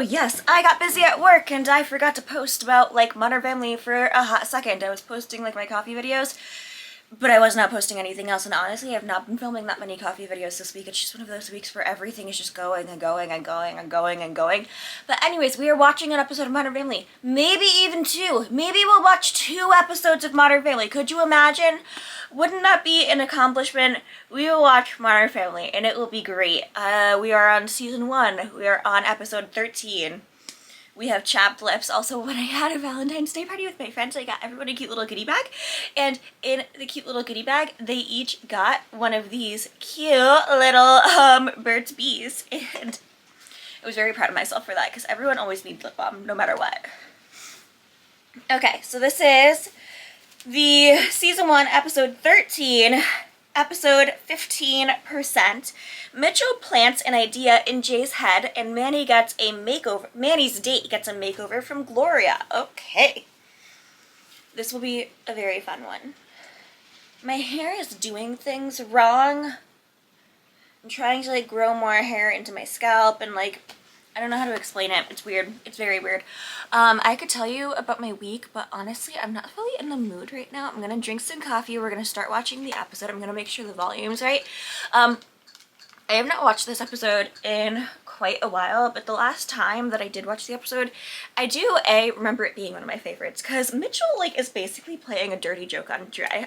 Yes, I got busy at work and I forgot to post about like Modern Family for a hot second. I was posting like my coffee videos, but I was not posting anything else, and honestly I've not been filming that many coffee videos this week. It's just one of those weeks where everything is just going and going and going and going and going. But anyways, we are watching an episode of Modern Family. Maybe even two. Maybe we'll watch 2 episodes of Modern Family. Could you imagine? Wouldn't that be an accomplishment? We will watch Modern Family and it will be great. We are on season 1. We are on episode 13. We have chapped lips. Also, when I had a Valentine's Day party with my friends, I got everyone a cute little goodie bag. And in the cute little goodie bag, they each got one of these cute little Burt's Bees. And I was very proud of myself for that because everyone always needs lip balm, no matter what. Okay, so this is the season 1, episode 13. Episode 15%. Mitchell plants an idea in Jay's head and Manny gets a makeover. Manny's date gets a makeover from Gloria. Okay. This will be a very fun one. My hair is doing things wrong. I'm trying to like grow more hair into my scalp and like, I don't know how to explain it. It's weird. It's very weird. I could tell you about my week, but honestly, I'm not really in the mood right now. I'm gonna drink some coffee. We're gonna start watching the episode. I'm gonna make sure the volume's right. I have not watched this episode in quite a while, but the last time that I did watch the episode, I do remember it being one of my favorites because Mitchell like is basically playing a dirty joke on Jay,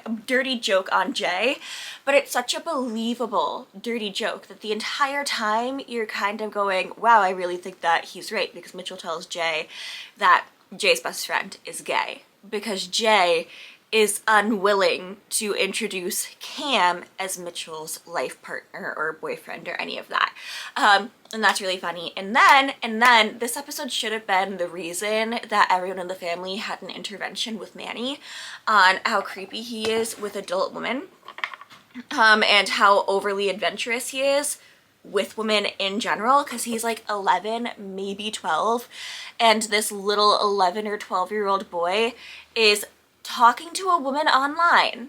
but it's such a believable dirty joke that the entire time you're kind of going, wow, I really think that he's right, because Mitchell tells Jay that Jay's best friend is gay because Jay is unwilling to introduce Cam as Mitchell's life partner or boyfriend or any of that. And that's really funny. And then this episode should have been the reason that everyone in the family had an intervention with Manny on how creepy he is with adult women, and how overly adventurous he is with women in general, because he's like 11, maybe 12, and this little 11 or 12-year-old boy is talking to a woman online.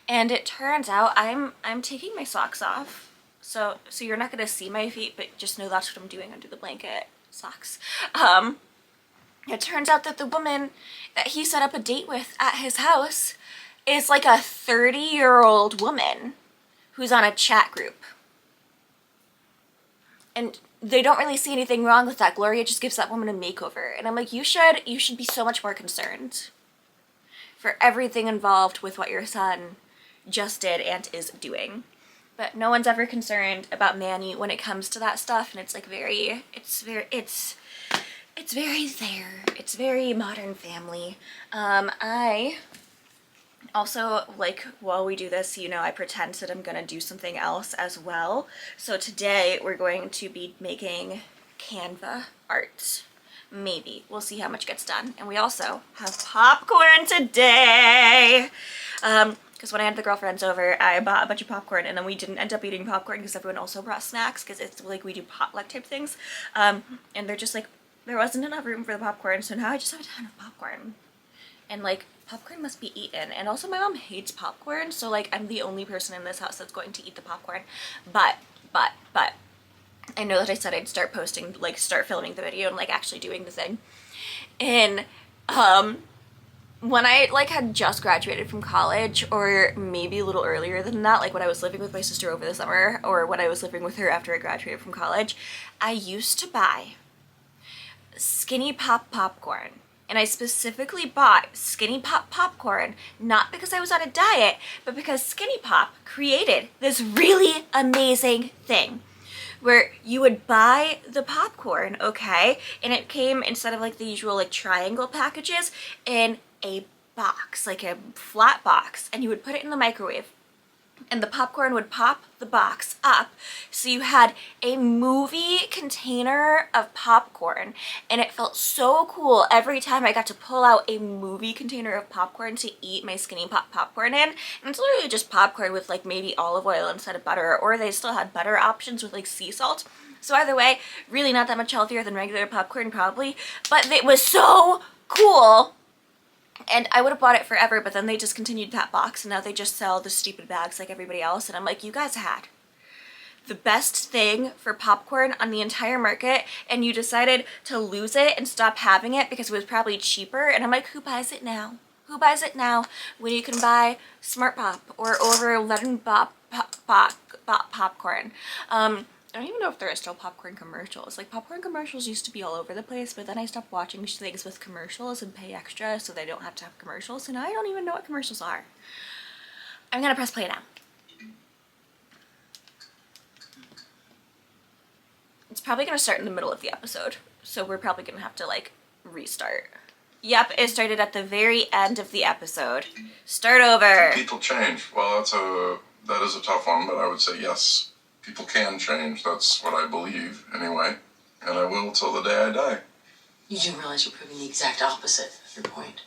And it turns out I'm taking my socks off, so you're not gonna see my feet, but just know that's what I'm doing under the blanket. Socks. It turns out that the woman that he set up a date with at his house is like a 30-year-old woman who's on a chat group. And they don't really see anything wrong with that. Gloria just gives that woman a makeover. And I'm like, you should be so much more concerned for everything involved with what your son just did and is doing. But no one's ever concerned about Manny when it comes to that stuff, and it's like it's very Modern Family. I also, like, while we do this, you know, I pretend that I'm gonna do something else as well. So today we're going to be making Canva art. Maybe. We'll see how much gets done. And we also have popcorn today. Because when I had the girlfriends over, I bought a bunch of popcorn, and then we didn't end up eating popcorn because everyone also brought snacks, because it's like we do potluck type things. And they're just like, there wasn't enough room for the popcorn, so now I just have a ton of popcorn. And like, popcorn must be eaten. And also my mom hates popcorn, so like I'm the only person in this house that's going to eat the popcorn. But I know that I said I'd start posting, like start filming the video and like actually doing the thing. And when I like had just graduated from college, or maybe a little earlier than that, like when I was living with my sister over the summer, or when I was living with her after I graduated from college, I used to buy Skinny Pop popcorn. And I specifically bought Skinny Pop popcorn, not because I was on a diet, but because Skinny Pop created this really amazing thing where you would buy the popcorn, okay, and it came, instead of like the usual like triangle packages, in a box, like a flat box, and you would put it in the microwave, and the popcorn would pop the box up, so you had a movie container of popcorn, and it felt so cool every time I got to pull out a movie container of popcorn to eat my Skinny Pop popcorn in. And it's literally just popcorn with like maybe olive oil instead of butter, or they still had butter options with like sea salt. So either way, really not that much healthier than regular popcorn probably, but it was so cool. And I would have bought it forever, but then they discontinued that box, and now they just sell the stupid bags like everybody else. And I'm like, you guys had the best thing for popcorn on the entire market, and you decided to lose it and stop having it because it was probably cheaper. And I'm like, who buys it now? Who buys it now when you can buy Smart Pop or over Leaden popcorn? I don't even know if there are still popcorn commercials. Like, popcorn commercials used to be all over the place, but then I stopped watching things with commercials and pay extra so they don't have to have commercials, and I don't even know what commercials are. I'm gonna press play now. It's probably gonna start in the middle of the episode, so we're probably gonna have to, like, restart. Yep, it started at the very end of the episode. Start over. People change. Well, that is a tough one, but I would say yes. People can change. That's what I believe, anyway. And I will till the day I die. You do realize you're proving the exact opposite of your point.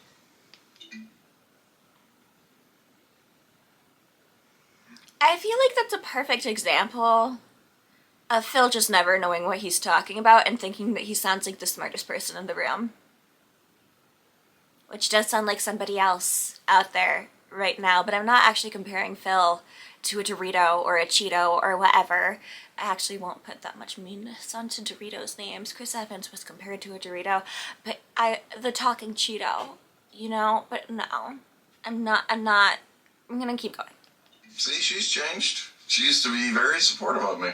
I feel like that's a perfect example of Phil just never knowing what he's talking about and thinking that he sounds like the smartest person in the room. Which does sound like somebody else out there right now, but I'm not actually comparing Phil to a Dorito or a Cheeto or whatever. I actually won't put that much meanness onto Doritos' names. Chris Evans was compared to a Dorito, but the talking Cheeto, you know? But no, I'm gonna keep going. See, she's changed. She used to be very supportive of me.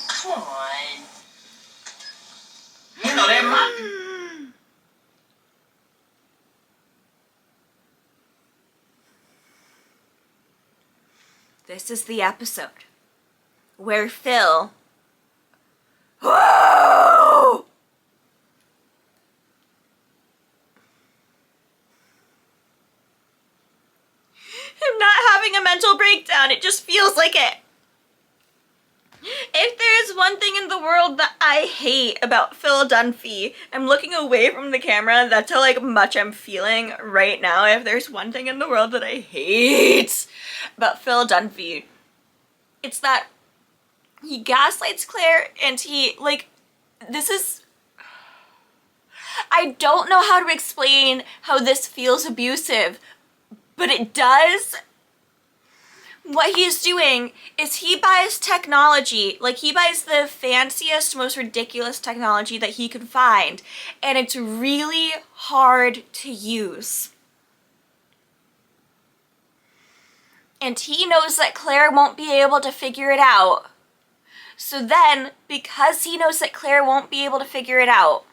Come on. You know that might. This is the episode where Phil... Whoa! I'm not having a mental breakdown, it just feels like it. If there's one thing in the world that I hate about Phil Dunphy, I'm looking away from the camera, that's how like much I'm feeling right now. If there's one thing in the world that I hate about Phil Dunphy, it's that he gaslights Claire and he, like, this is... I don't know how to explain how this feels abusive, but it does. What he's doing is he buys technology, like he buys the fanciest, most ridiculous technology that he can find, and it's really hard to use. And he knows that Claire won't be able to figure it out. So then, because he knows that Claire won't be able to figure it out,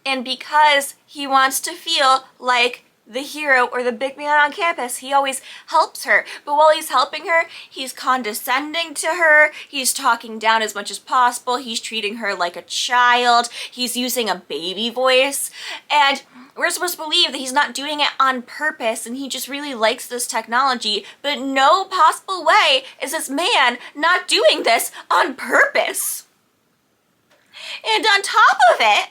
and because he wants to feel like the hero or the big man on campus, he always helps her. But while he's helping her, he's condescending to her, he's talking down as much as possible, he's treating her like a child, he's using a baby voice, and we're supposed to believe that he's not doing it on purpose and he just really likes this technology, but no possible way is this man not doing this on purpose. And on top of it,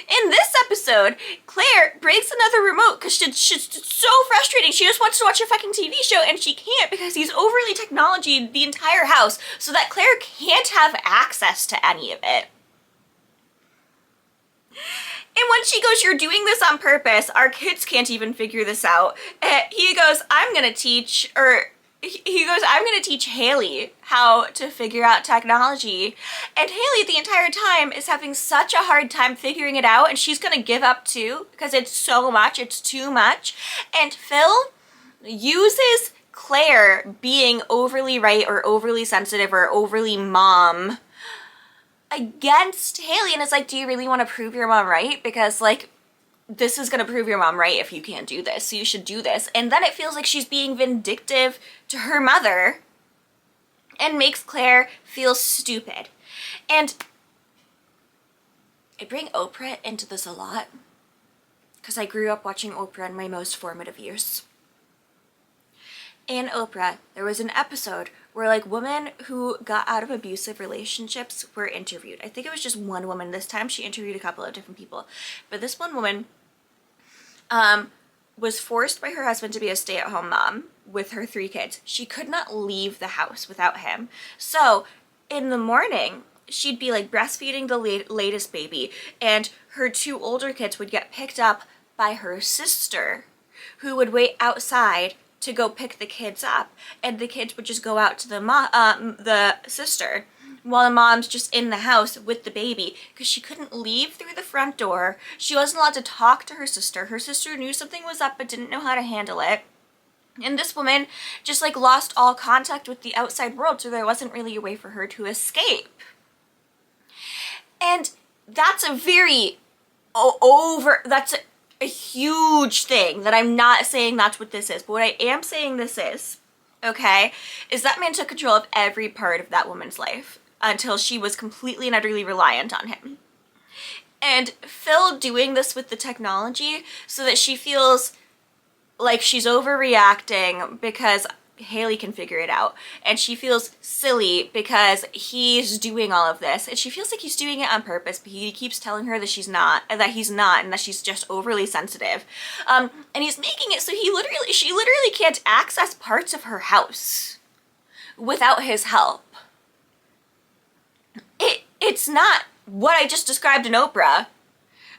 in this episode, Claire breaks another remote because she's so frustrating. She just wants to watch a fucking TV show and she can't because he's overly technologied the entire house so that Claire can't have access to any of it. And when she goes, "You're doing this on purpose, our kids can't even figure this out," he goes, I'm gonna teach Haley how to figure out technology. And Haley the entire time is having such a hard time figuring it out, and she's gonna give up too because it's so much, it's too much. And Phil uses Claire being overly right or overly sensitive or overly mom against Haley, and it's like, do you really want to prove your mom right? Because like, this is gonna prove your mom right if you can't do this, so you should do this. And then it feels like she's being vindictive to her mother and makes Claire feel stupid. And I bring Oprah into this a lot because I grew up watching Oprah in my most formative years. In Oprah, there was an episode where like women who got out of abusive relationships were interviewed. I think it was just one woman this time. She interviewed a couple of different people. But this one woman was forced by her husband to be a stay-at-home mom with her 3 kids. She could not leave the house without him. So in the morning, she'd be like breastfeeding the latest baby, and her 2 older kids would get picked up by her sister, who would wait outside to go pick the kids up, and the kids would just go out to the sister, while the mom's just in the house with the baby, because she couldn't leave through the front door. She wasn't allowed to talk to her sister. Her sister knew something was up but didn't know how to handle it. And this woman just like lost all contact with the outside world, so there wasn't really a way for her to escape. And that's a very that's a huge thing that I'm not saying that's what this is, but what I am saying this is, okay, is that man took control of every part of that woman's life until she was completely and utterly reliant on him. And Phil doing this with the technology so that she feels like she's overreacting because Haley can figure it out, and she feels silly because he's doing all of this, and she feels like he's doing it on purpose, but he keeps telling her that she's not, and that he's not, and that she's just overly sensitive. And he's making it so she literally can't access parts of her house without his help. It's not what I just described in Oprah,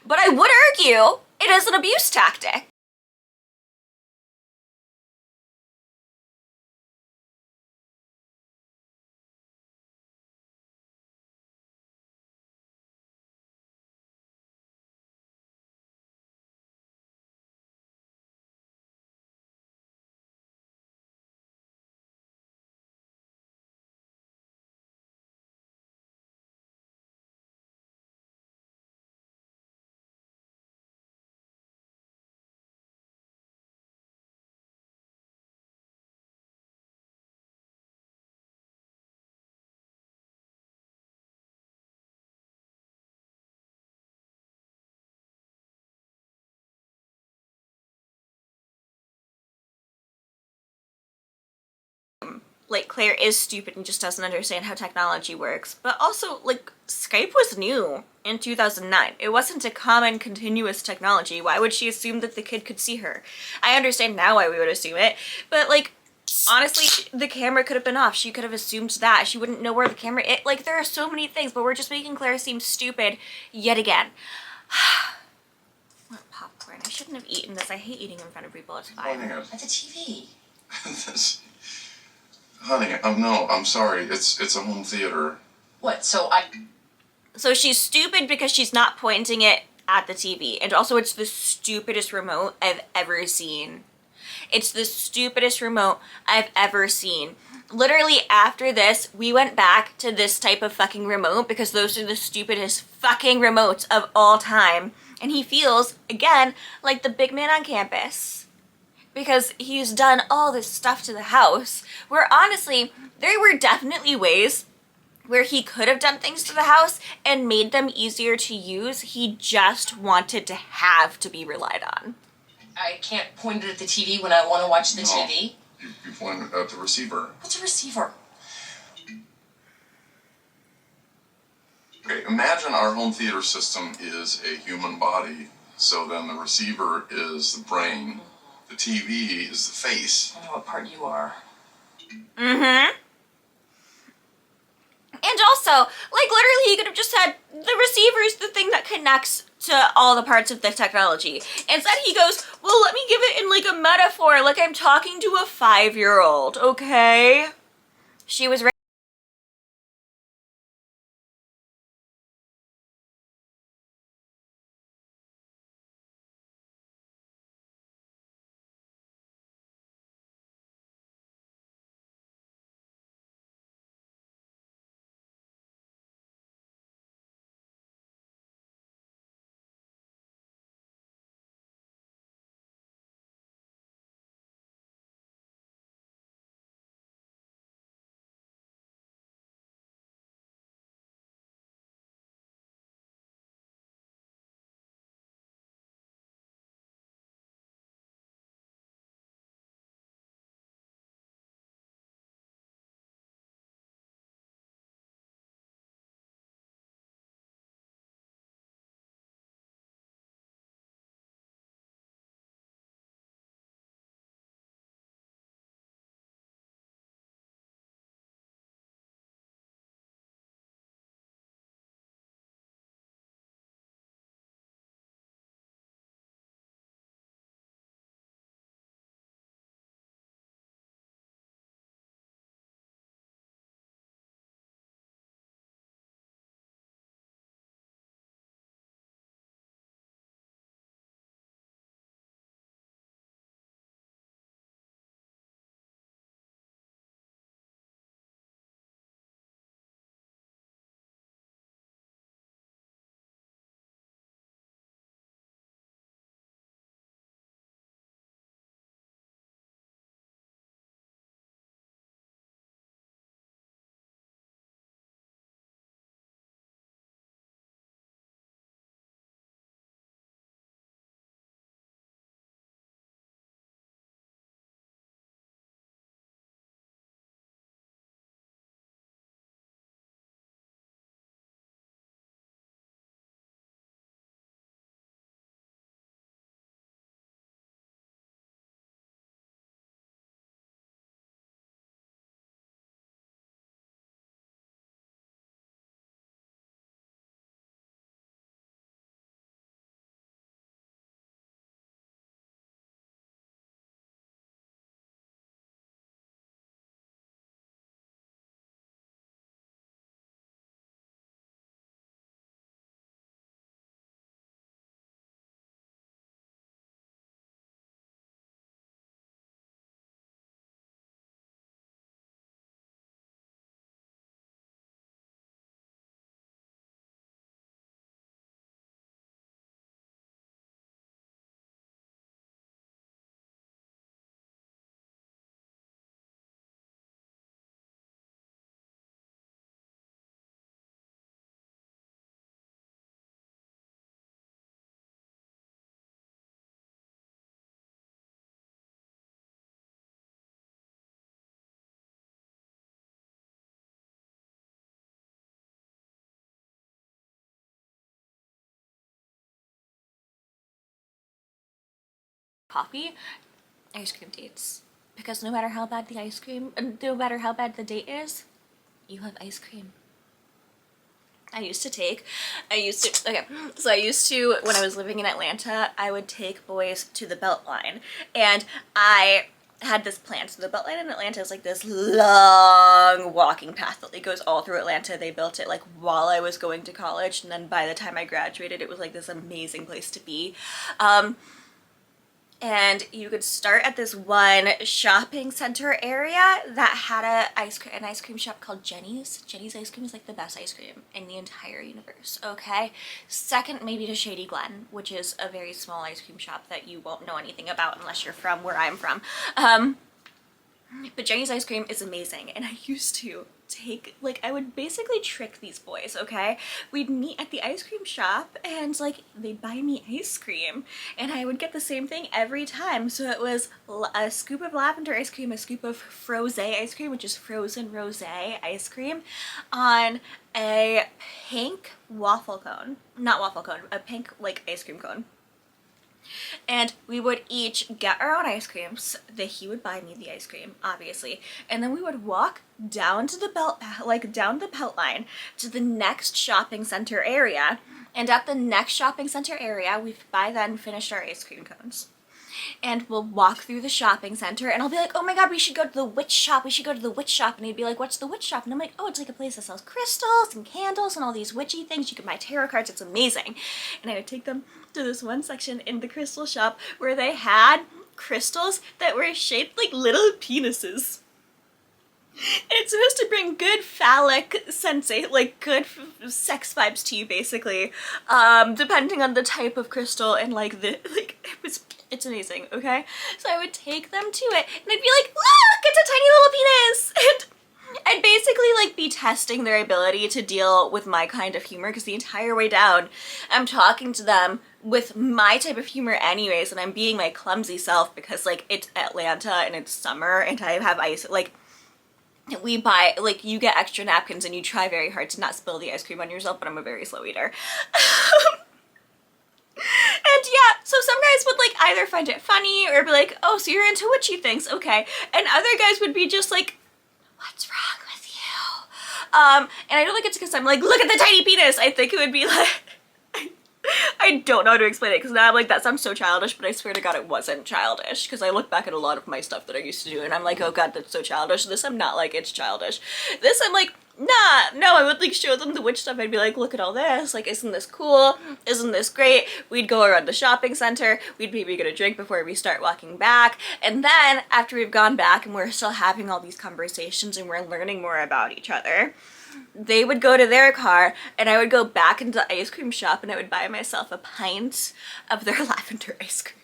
but I would argue it is an abuse tactic. Like, Claire is stupid and just doesn't understand how technology works. But also, like, Skype was new in 2009. It wasn't a common continuous technology. Why would she assume that the kid could see her? I understand now why we would assume it, but like, honestly, the camera could have been off. She could have assumed that. She wouldn't know where the camera is. Like, there are so many things, but we're just making Claire seem stupid yet again. I want popcorn. I shouldn't have eaten this. I hate eating in front of people. It's fine. At the TV. Honey, no, I'm sorry. It's a home theater. What? So she's stupid because she's not pointing it at the TV. And also, it's the stupidest remote I've ever seen. It's the stupidest remote I've ever seen. Literally, after this, we went back to this type of fucking remote because those are the stupidest fucking remotes of all time. And he feels, again, like the big man on campus, because he's done all this stuff to the house, where honestly, there were definitely ways where he could have done things to the house and made them easier to use. He just wanted to have to be relied on. I can't point it at the TV when I want to watch the No, TV. You point it at the receiver. What's a receiver? Okay, imagine our home theater system is a human body, so then the receiver is the brain, the TV is the face. I know what part you are. Mm-hmm. And also, like, literally, he could have just said, the receiver's the thing that connects to all the parts of the technology. Instead, he goes, well, let me give it in, like, a metaphor, like I'm talking to a 5-year-old, okay? She was coffee, ice cream dates. Because no matter how bad the ice cream, no matter how bad the date is, you have ice cream. Okay, so I used to, when I was living in Atlanta, I would take boys to the Beltline, and I had this plan. So the Beltline in Atlanta is like this long walking path that like goes all through Atlanta. They built it like while I was going to college, and then by the time I graduated, it was like this amazing place to be. And you could start at this one shopping center area that had an ice cream shop called Jenny's. Jenny's ice cream is like the best ice cream in the entire universe, okay? Second, maybe to Shady Glen, which is a very small ice cream shop that you won't know anything about unless you're from where I'm from. But Jenny's ice cream is amazing, and I used to take, like, I would basically trick these boys, okay? We'd meet at the ice cream shop, and, like, they'd buy me ice cream, and I would get the same thing every time. So it was a scoop of lavender ice cream, a scoop of frosé ice cream, which is frozen rosé ice cream, on a pink waffle cone. Not waffle cone, a pink, like, ice cream cone. And we would each get our own ice creams. He would buy me the ice cream, obviously. And then we would walk down to the down the Beltline to the next shopping center area. And at the next shopping center area, we've by then finished our ice cream cones. And we'll walk through the shopping center, and I'll be like, oh my god, we should go to the witch shop, and he'd be like, what's the witch shop? And I'm like, oh, it's like a place that sells crystals and candles and all these witchy things. You can buy tarot cards, it's amazing. And I would take them to this one section in the crystal shop where they had crystals that were shaped like little penises. And it's supposed to bring good phallic like good sex vibes to you, basically, depending on the type of crystal and like it's amazing, okay? So I would take them to it, and I'd be like, look, it's a tiny little penis! And I'd basically like be testing their ability to deal with my kind of humor, because the entire way down, I'm talking to them with my type of humor anyways, and I'm being my clumsy self because like it's Atlanta and it's summer and I have ice, like, we buy, like, you get extra napkins and you try very hard to not spill the ice cream on yourself, but I'm a very slow eater. And yeah, so some guys would like either find it funny or be like, oh, so you're into witchy things, okay. And other guys would be just like, what's wrong with you? And I don't think it's because I'm like, look at the tiny penis. I think it would be like, I don't know how to explain it, because now I'm like, that sounds so childish, but I swear to god it wasn't childish, because I look back at a lot of my stuff that I used to do and I'm like, oh god, that's so childish. This I'm not like, it's childish. This I'm like, nah, no, I would like show them the witch stuff. I'd be like, look at all this, like, isn't this cool? Isn't this great? We'd go around the shopping center, we'd maybe get a drink before we start walking back, and then after we've gone back and we're still having all these conversations and we're learning more about each other, they would go to their car and I would go back into the ice cream shop and I would buy myself a pint of their lavender ice cream.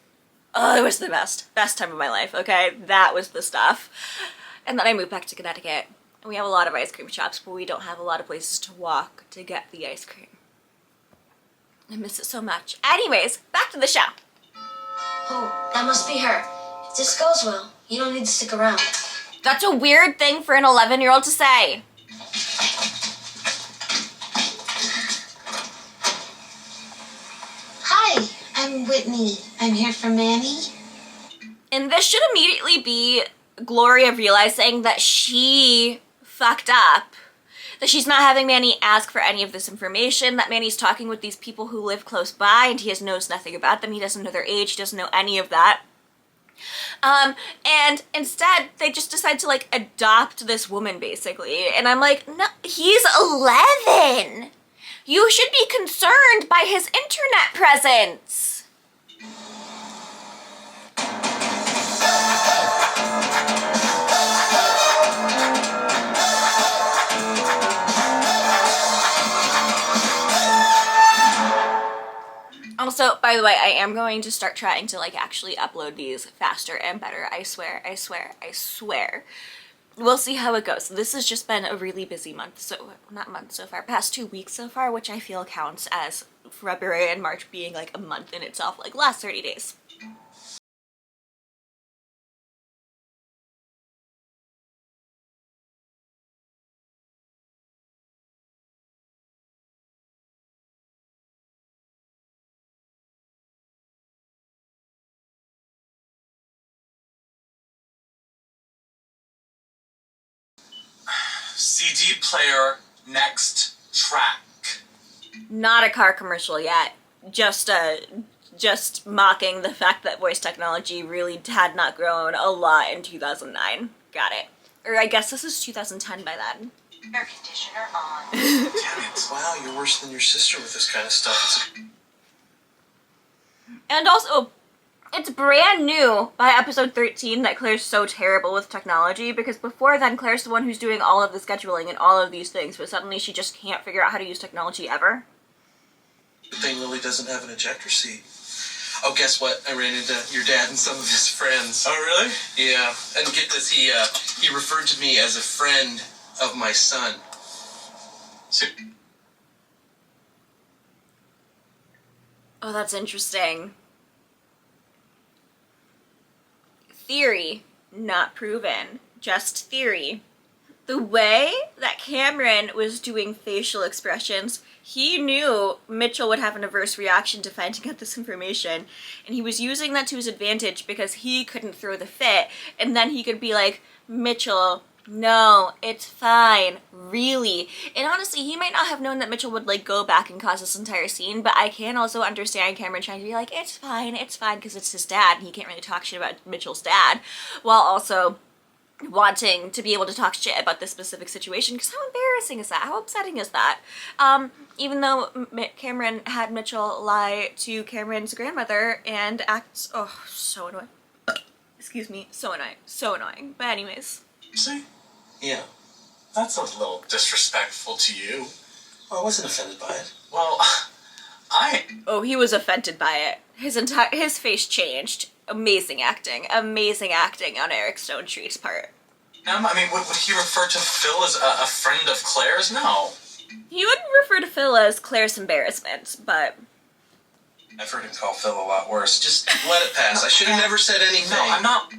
Oh, it was the best time of my life, okay? That was the stuff. And then I moved back to Connecticut. And we have a lot of ice cream shops, but we don't have a lot of places to walk to get the ice cream. I miss it so much. Anyways, back to the show. Oh, that must be her. If this goes well, you don't need to stick around. That's a weird thing for an 11-year-old to say. Hi, I'm Whitney. I'm here for Manny. And this should immediately be Gloria realizing that she fucked up. That she's not having Manny ask for any of this information, that Manny's talking with these people who live close by and he knows nothing about them, he doesn't know their age, he doesn't know any of that. And instead, they just decide to, like, adopt this woman, basically. And I'm like, no, he's 11! You should be concerned by his internet presence! Also, by the way, I am going to start trying to, like, actually upload these faster and better. I swear, I swear, I swear. We'll see how it goes. This has just been a really busy month, so, not month so far, past 2 weeks so far, which I feel counts as February and March being, like, a month in itself, like, last 30 days. CD player, next track. Not a car commercial yet. Just mocking the fact that voice technology really had not grown a lot in 2009. Got it. Or I guess this is 2010 by then. Air conditioner on. Damn it. Wow, you're worse than your sister with this kind of stuff. And also, it's brand new by episode 13 that Claire's so terrible with technology, because before then Claire's the one who's doing all of the scheduling and all of these things, but suddenly she just can't figure out how to use technology ever. Good thing Lily doesn't have an ejector seat. Oh, guess what? I ran into your dad and some of his friends. Oh, really? Yeah. And get this, he referred to me as a friend of my son. Oh, that's interesting. Theory, not proven. Just theory. The way that Cameron was doing facial expressions, he knew Mitchell would have an adverse reaction to finding out this information, and he was using that to his advantage because he couldn't throw the fit, and then he could be like, Mitchell, no, it's fine, really. And honestly, he might not have known that Mitchell would like go back and cause this entire scene, but I can also understand Cameron trying to be like, it's fine, because it's his dad, and he can't really talk shit about Mitchell's dad, while also wanting to be able to talk shit about this specific situation, because how embarrassing is that? How upsetting is that? Even though Cameron had Mitchell lie to Cameron's grandmother and act, oh, so annoying. Excuse me, so annoying. But anyways. See? Yeah. That's a little disrespectful to you. Well, I wasn't offended by it. Well, Oh, he was offended by it. His face changed. Amazing acting on Eric Stonetree's part. I mean, would he refer to Phil as a friend of Claire's? No. He wouldn't refer to Phil as Claire's embarrassment, but... I've heard him call Phil a lot worse. Just let it pass. I should have never said anything. No, I'm not...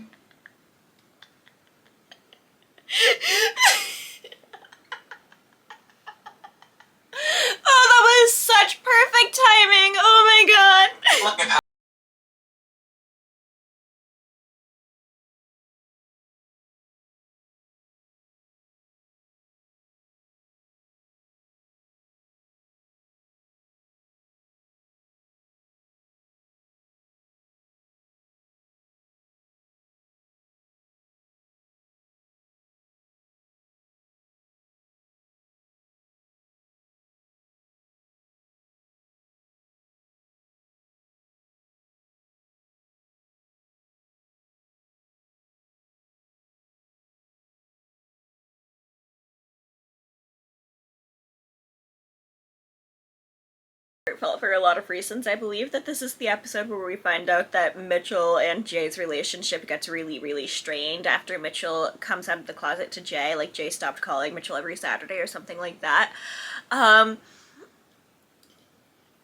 Oh, that was such perfect timing! Oh my god! Heartfelt for a lot of reasons. I believe that this is the episode where we find out that Mitchell and Jay's relationship gets really, really strained after Mitchell comes out of the closet to Jay. Like, Jay stopped calling Mitchell every Saturday or something like that.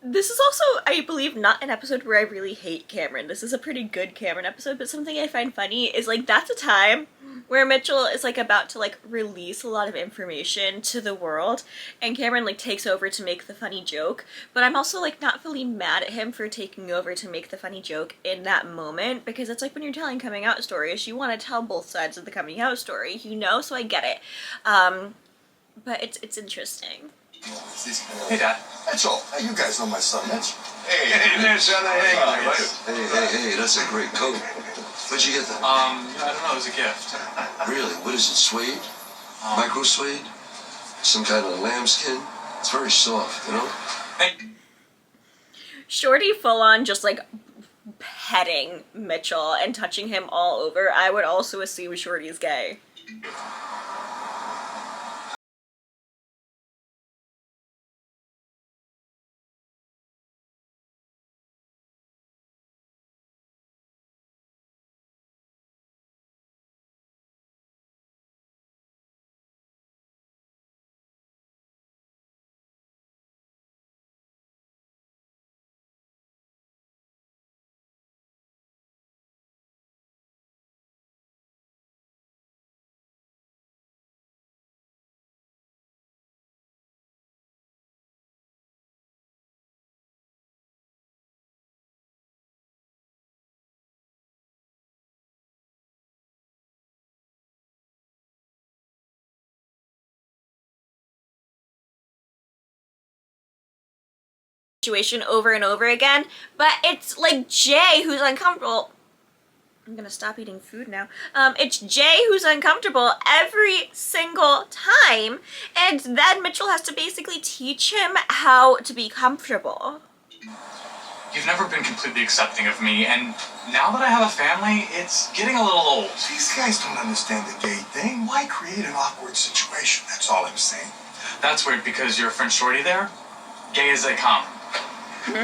This is also, I believe, not an episode where I really hate Cameron. This is a pretty good Cameron episode, but something I find funny is, like, that's a time where Mitchell is, like, about to, like, release a lot of information to the world, and Cameron, like, takes over to make the funny joke, but I'm also, like, not fully mad at him for taking over to make the funny joke in that moment, because it's like when you're telling coming out stories, you want to tell both sides of the coming out story, you know, so I get it. But it's interesting. Hey, Dad. Mitchell, hey, you guys know my son, Mitch. Hey, Mitch, how the heck? Hey, that's a great coat. Where'd you get that? I don't know, it was a gift. Really? What is it, suede? Micro suede? Some kind of lambskin? It's very soft, you know? Hey. Shorty full on just like petting Mitchell and touching him all over. I would also assume Shorty's gay. situation over and over again, but it's like Jay who's uncomfortable. I'm gonna stop eating food now. It's Jay who's uncomfortable every single time, and then Mitchell has to basically teach him how to be comfortable. You've never been completely accepting of me, and now that I have a family, it's getting a little old. These guys don't understand the gay thing. Why create an awkward situation? That's all I'm saying. That's weird because you're a French shorty there. Gay as they come. You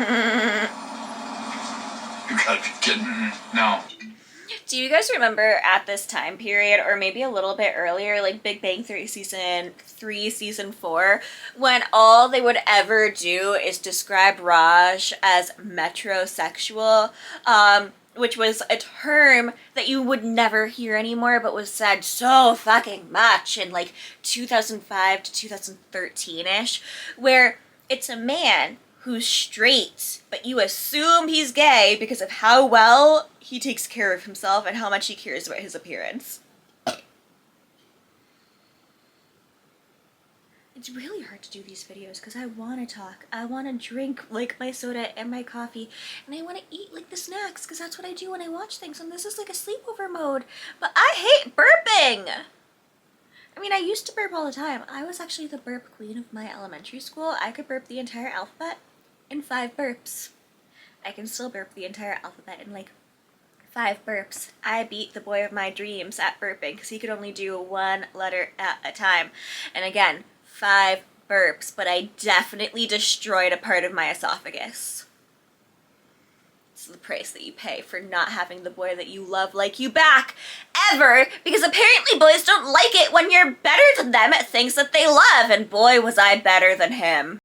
gotta be kidding me. No. Do you guys remember at this time period, or maybe a little bit earlier, like Big Bang Theory season 3, season 4, when all they would ever do is describe Raj as metrosexual, which was a term that you would never hear anymore, but was said so fucking much in like 2005 to 2013-ish, where it's a man who's straight, but you assume he's gay because of how well he takes care of himself and how much he cares about his appearance. It's really hard to do these videos because I want to talk, I want to drink like my soda and my coffee, and I want to eat like the snacks because that's what I do when I watch things, and this is like a sleepover mode, but I hate burping! I mean, I used to burp all the time. I was actually the burp queen of my elementary school. I could burp the entire alphabet in 5 burps. I can still burp the entire alphabet in like 5 burps. I beat the boy of my dreams at burping because he could only do 1 letter at a time. And again, 5 burps, but I definitely destroyed a part of my esophagus. It's the price that you pay for not having the boy that you love like you back, ever, because apparently boys don't like it when you're better than them at things that they love, and boy was I better than him.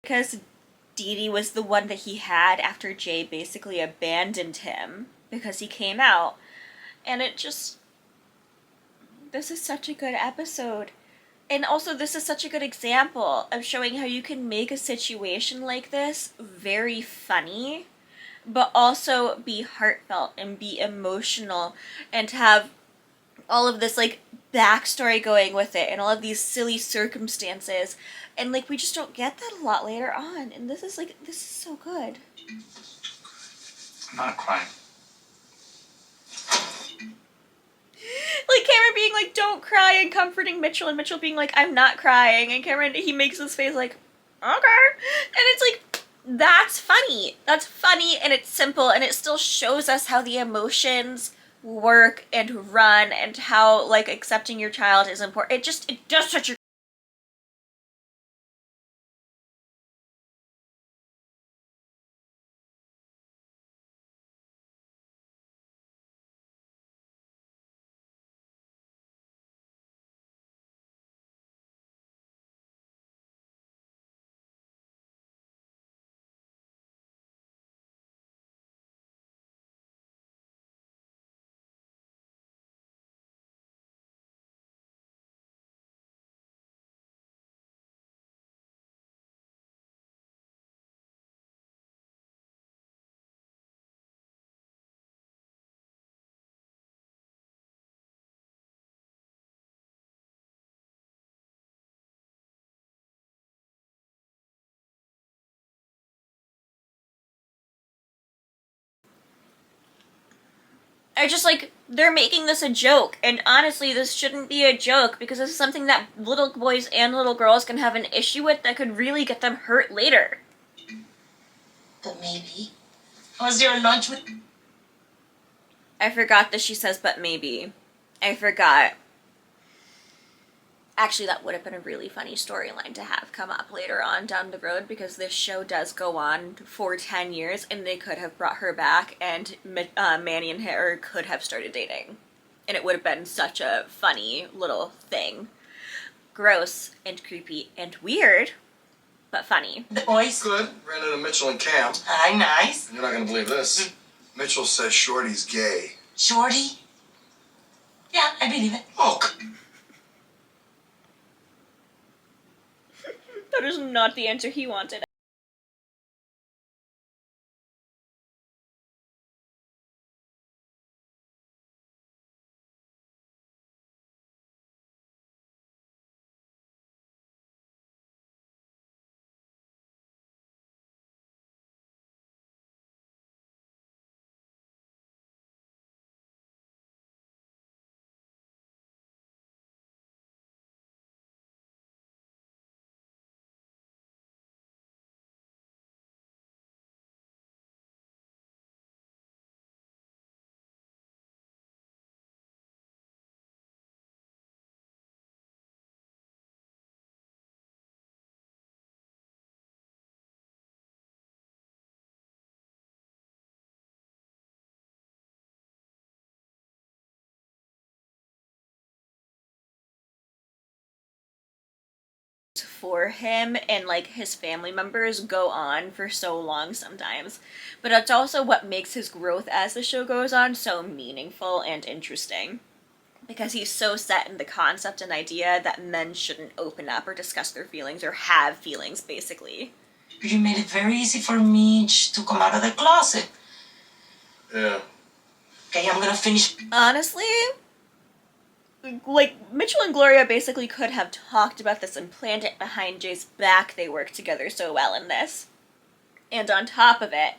because Dee Dee was the one that he had after Jay basically abandoned him because he came out. And it just... This is such a good episode. And also, this is such a good example of showing how you can make a situation like this very funny, but also be heartfelt and be emotional and have all of this like backstory going with it and all of these silly circumstances. And like, we just don't get that a lot later on. And this is so good. I'm not crying. Like Cameron being like, don't cry, and comforting Mitchell, and Mitchell being like, I'm not crying, and Cameron, he makes his face like, okay. And it's like, that's funny. That's funny, and it's simple, and it still shows us how the emotions work and run, and how like accepting your child is important. It does such a... I just like, they're making this a joke, and honestly, this shouldn't be a joke, because this is something that little boys and little girls can have an issue with that could really get them hurt later. But maybe. Was there a lunch with... I forgot that she says, but maybe. I forgot. Actually, that would have been a really funny storyline to have come up later on down the road, because this show does go on for 10 years, and they could have brought her back, and Manny and her could have started dating. And it would have been such a funny little thing. Gross and creepy and weird, but funny. The boys? Good. Ran into Mitchell and Cam. Hi, nice. You're not gonna believe this. Mitchell says Shorty's gay. Shorty? Yeah, I believe it. Oh, That is not the answer he wanted. For him and like his family members go on for so long sometimes, but it's also what makes his growth as the show goes on so meaningful and interesting, because he's so set in the concept and idea that men shouldn't open up or discuss their feelings or have feelings, basically. You made it very easy for me to come out of the closet. yeah. Okay, I'm gonna finish. Honestly, like, Mitchell and Gloria basically could have talked about this and planned it behind Jay's back. They worked together so well in this. And on top of it,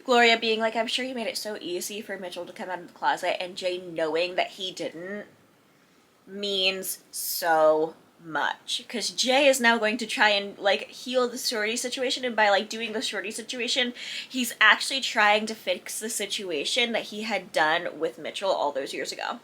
Gloria being like, I'm sure you made it so easy for Mitchell to come out of the closet, and Jay knowing that he didn't means so much. Because Jay is now going to try and, like, heal the Shorty situation, and by, like, doing the Shorty situation, he's actually trying to fix the situation that he had done with Mitchell all those years ago.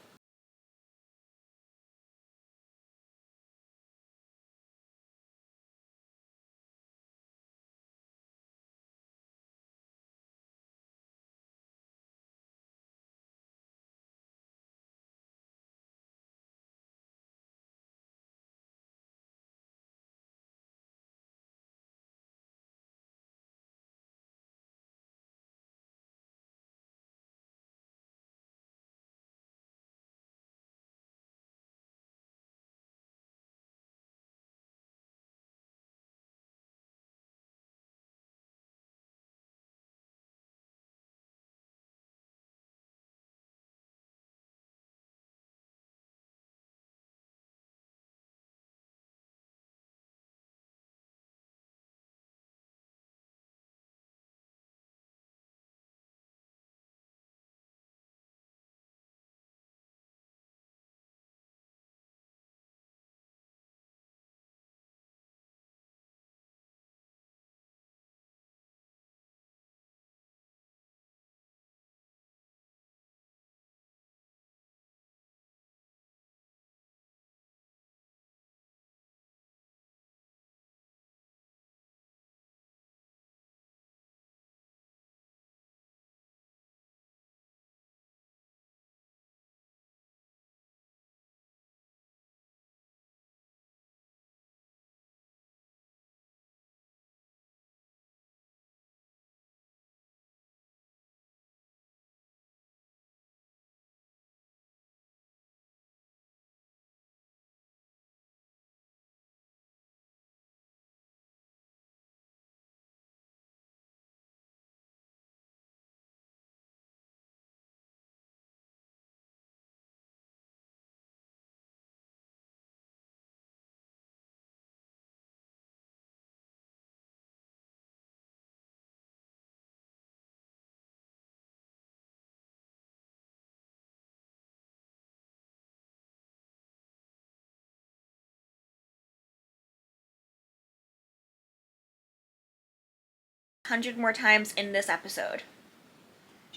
100 more times in this episode.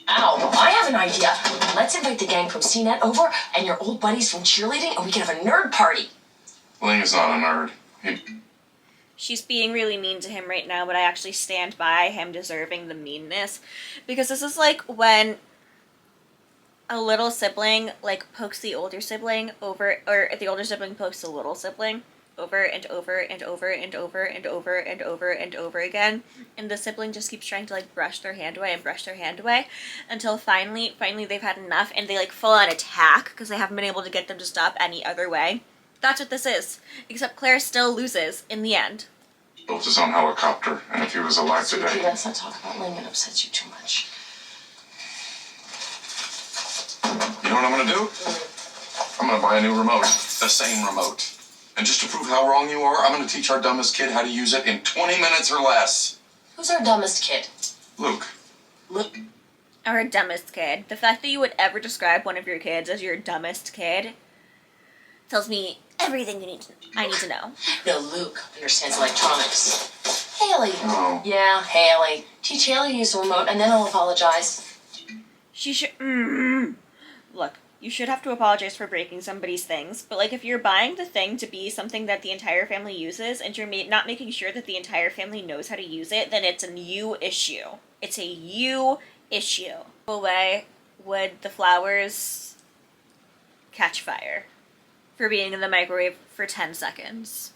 Ow, I have an idea. Let's invite the gang from CNET over and your old buddies from cheerleading, and we can have a nerd party. Ling is not a nerd. He, She's being really mean to him right now, but I actually stand by him deserving the meanness. Because this is like when a little sibling like pokes the older sibling over, or the older sibling pokes the little sibling over and over and over and over and over and over and over again, and the sibling just keeps trying to like brush their hand away and brush their hand away until finally they've had enough and they like full on attack because they haven't been able to get them to stop any other way. That's what this is, except Claire still loses in the end. built his own helicopter, and if he was alive Sweetie, today... let's not talk about Ling. It upsets you too much. You know what I'm gonna do? I'm gonna buy a new remote. The same remote. And just to prove how wrong you are, I'm gonna teach our dumbest kid how to use it in 20 minutes or less. Who's our dumbest kid? Luke. Luke. Our dumbest kid. The fact that you would ever describe one of your kids as your dumbest kid tells me everything I need to know. No, Luke understands electronics. Haley. Oh. Yeah, Haley. Teach Haley to use the remote, and then I'll apologize. She should. Look, you should have to apologize for breaking somebody's things, but like if you're buying the thing to be something that the entire family uses and you're not making sure that the entire family knows how to use it, then it's a you issue. It's a you issue. Away, would the flowers catch fire for being in the microwave for 10 seconds?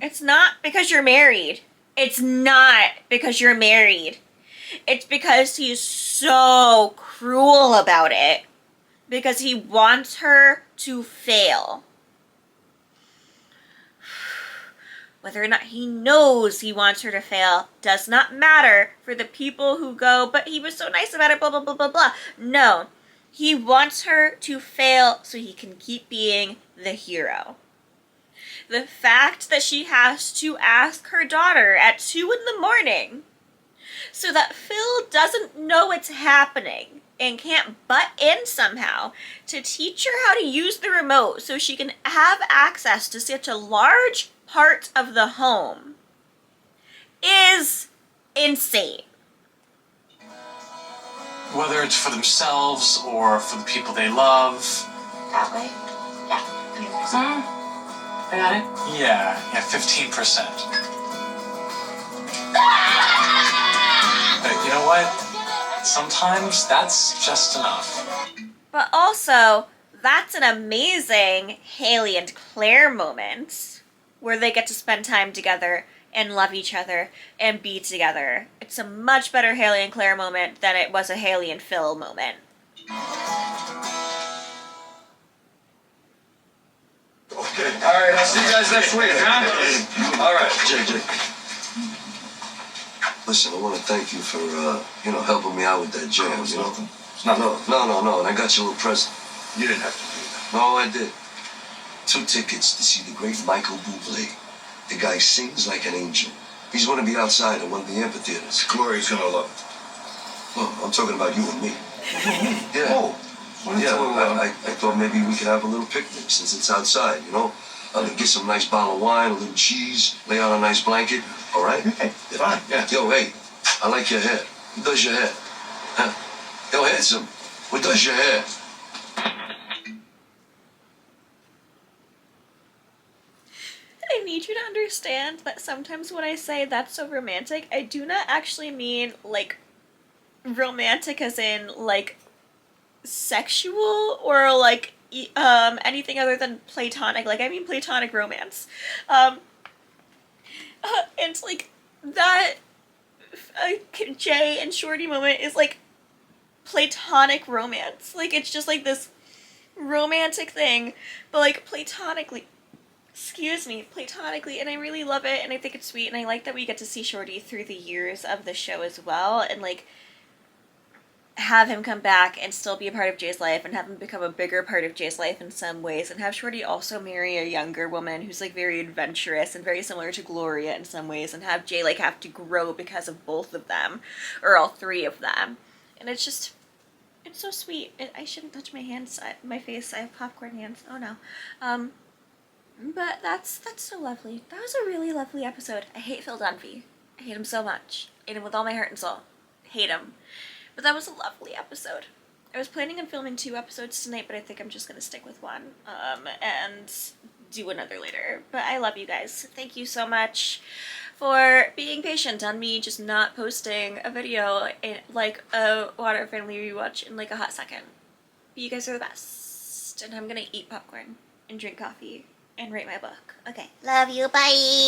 It's not because you're married. It's not because you're married. It's because he's so cruel about it. Because he wants her to fail. Whether or not he knows he wants her to fail does not matter for the people who go, but he was so nice about it, blah, blah, blah, blah, blah. No. He wants her to fail so he can keep being the hero. The fact that she has to ask her daughter at 2 in the morning so that Phil doesn't know it's happening and can't butt in somehow to teach her how to use the remote so she can have access to such a large part of the home is insane. Whether it's for themselves or for the people they love. That way? Yeah. I got it. Yeah, 15%. But you know what? Sometimes that's just enough. But also, that's an amazing Haley and Claire moment where they get to spend time together and love each other and be together. It's a much better Haley and Claire moment than it was a Haley and Phil moment. Okay. All right, I'll see you guys next week, huh? All right. JJ. Listen, I want to thank you for, helping me out with that jam, It's you know? nothing. It's nothing. No, and I got you a little present. You didn't have to do that. No, I did. 2 tickets to see the great Michael Bublé. The guy sings like an angel. He's going to be outside at one of the amphitheaters. Gloria's gonna love it. Well, I'm talking about you and me. Yeah. Oh. Yeah, I thought maybe we could have a little picnic since it's outside, you know? Get some nice bottle of wine, a little cheese, lay out a nice blanket, all right? Hey, fine, yeah. Yo, hey, I like your hair. Who does your hair? Huh? Yo, handsome, who does your hair? I need you to understand that sometimes when I say that's so romantic, I do not actually mean, like, romantic as in, like, sexual or, like, anything other than platonic. Like, I mean platonic romance. And, like, that Jay and Shorty moment is, like, platonic romance. Like, it's just, like, this romantic thing, but, like, platonically, and I really love it, and I think it's sweet, and I like that we get to see Shorty through the years of the show as well, and, like, have him come back and still be a part of Jay's life, and have him become a bigger part of Jay's life in some ways, and have Shorty also marry a younger woman who's, like, very adventurous and very similar to Gloria in some ways, and have Jay, like, have to grow because of both of them, or all 3 of them, and it's just, it's so sweet. I shouldn't touch my hands, my face, I have popcorn hands, oh no. But that's so lovely. That was a really lovely episode. I hate Phil Dunphy. I hate him so much. I hate him with all my heart and soul. I hate him. But that was a lovely episode. I was planning on filming 2 episodes tonight, but I think I'm just gonna stick with 1, and do another later. But I love you guys. Thank you so much for being patient on me just not posting a video in, like, a Water Family rewatch in, like, a hot second. But you guys are the best. And I'm gonna eat popcorn and drink coffee and write my book. Okay. Love you. Bye.